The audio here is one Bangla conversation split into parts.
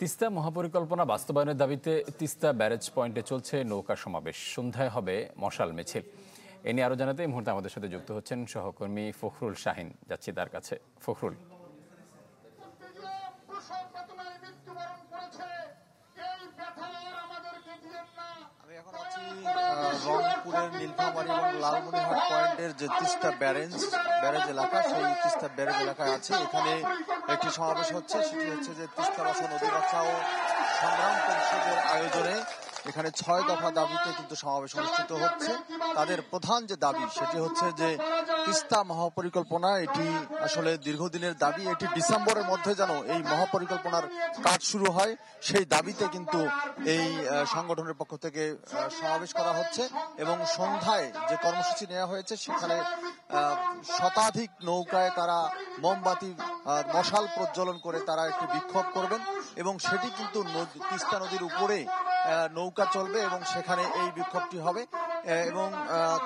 তিস্তা মহাপরিকল্পনা বাস্তবায়নের দাবিতে তিস্তা ব্যারেজ পয়েন্টে চলছে নৌকা সমাবেশ। সন্ধ্যায় হবে মশাল মিছিল। এ নিয়ে আরো জানাতে এই মুহূর্তে আমাদের সাথে যুক্ত হচ্ছেন সহকর্মী ফখরুল শাহিন। যাচ্ছি তার কাছে। ফখরুল, আমি এখন আছি রংপুরের নীলফামারী এবং লালমনিরহাট পয়েন্টের যে তিস্তা ব্যারেজ এলাকা, সেই তিস্তা ব্যারেজ এলাকায় আছে। এখানে একটি সমাবেশ হচ্ছে, সেটি হচ্ছে যে তিস্তা বাঁচাও নদী বাঁচাও সংগ্রাম পরিষদের আয়োজনে এখানে 6 দফা দাবিতে কিন্তু সমাবেশ অনুষ্ঠিত হচ্ছে। তাদের প্রধান যে দাবি সেটি হচ্ছে যে তিস্তা মহাপরিকল্পনা, এটি আসলে দীর্ঘদিনের দাবি। এটি ডিসেম্বরের মধ্যে যেন এই মহাপরিকল্পনার কাজ শুরু হয়, সেই দাবিতে কিন্তু এই সংগঠনের পক্ষ থেকে সমাবেশ করা হচ্ছে। এবং সন্ধ্যায় যে কর্মসূচি নেওয়া হয়েছে সেখানে শতাধিক নৌকায় তারা মোমবাতি মশাল প্রজ্বলন করে তারা একটি বিক্ষোভ করবেন এবং সেটি কিন্তু তিস্তা নদীর উপরে নৌকা চলবে এবং সেখানে এই বিক্ষোভটি হবে। এবং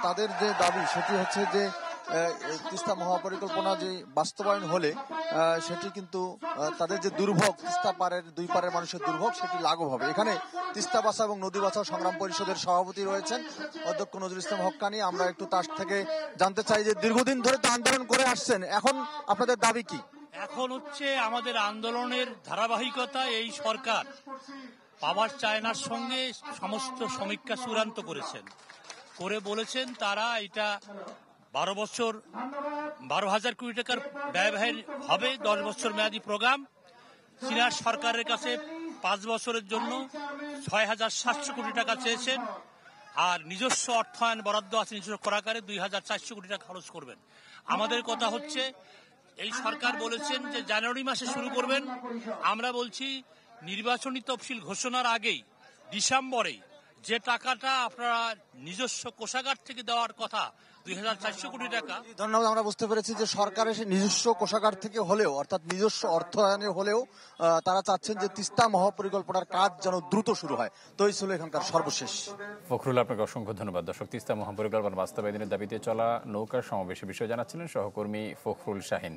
তাদের যে দাবি সেটি হচ্ছে যে তিস্তা মহাপরিকল্পনা যে বাস্তবায়ন হলে সেটি কিন্তু তাদের যে দুর্ভোগ, তিস্তা পারের দুই পারের মানুষের দুর্ভোগ, সেটি লাঘব হবে। এখানে তিস্তা বাঁচাও এবং নদী বাঁচাও সংগ্রাম পরিষদের সভাপতি রয়েছেন অধ্যক্ষ নজরুল ইসলাম হক্কানি। আমরা একটু তার থেকে জানতে চাই যে দীর্ঘদিন ধরে তো আন্দোলন করে আসছেন, এখন আপনাদের দাবি কি? এখন হচ্ছে আমাদের আন্দোলনের ধারাবাহিকতা। এই সরকার পাওয়ার চায়নার সঙ্গে সমস্ত সমীক্ষা চূড়ান্ত করেছেন, করে বলেছেন তারা এটা 12,000 কোটি টাকার ব্যয় হবে, 10 বছর মেয়াদী প্রোগ্রাম। চীনার সরকারের কাছে 5 বছরের জন্য 6,700 কোটি টাকা চেয়েছেন, আর নিজস্ব অর্থায়ন বরাদ্দ আছে নিজস্ব করাকারে 2,400 কোটি টাকা খরচ করবেন। আমাদের কথা হচ্ছে এই সরকার বলেছেন যে জানুয়ারি মাসে শুরু করবেন। আমরা বলছি নির্বাচনী তফসিল ঘোষণার আগেই ডিসেম্বরে যে টাকাটা আপনারা নিজস্ব কোষাগার থেকে দেওয়ার কথা 2,400 কোটি টাকা। ধন্যবাদ। আমরা বুঝতে পেরেছি যে সরকারের নিজস্ব কোষাগার থেকে হলেও, অর্থাৎ নিজস্ব অর্থায়নে হলেও তারা চাচ্ছেন যে তিস্তা মহাপরিকল্পনার কাজ যেন দ্রুত শুরু হয়। তো এই ছিল এখানকার সর্বশেষ। ফখরুল, আপনাকে অসংখ্য ধন্যবাদ। দর্শক, তিস্তা মহাপরিকল্পনা বাস্তবায়নের দাবিতে চলা নৌকার সমাবেশের বিষয়ে জানাচ্ছিলেন সহকর্মী ফখরুল শাহিন।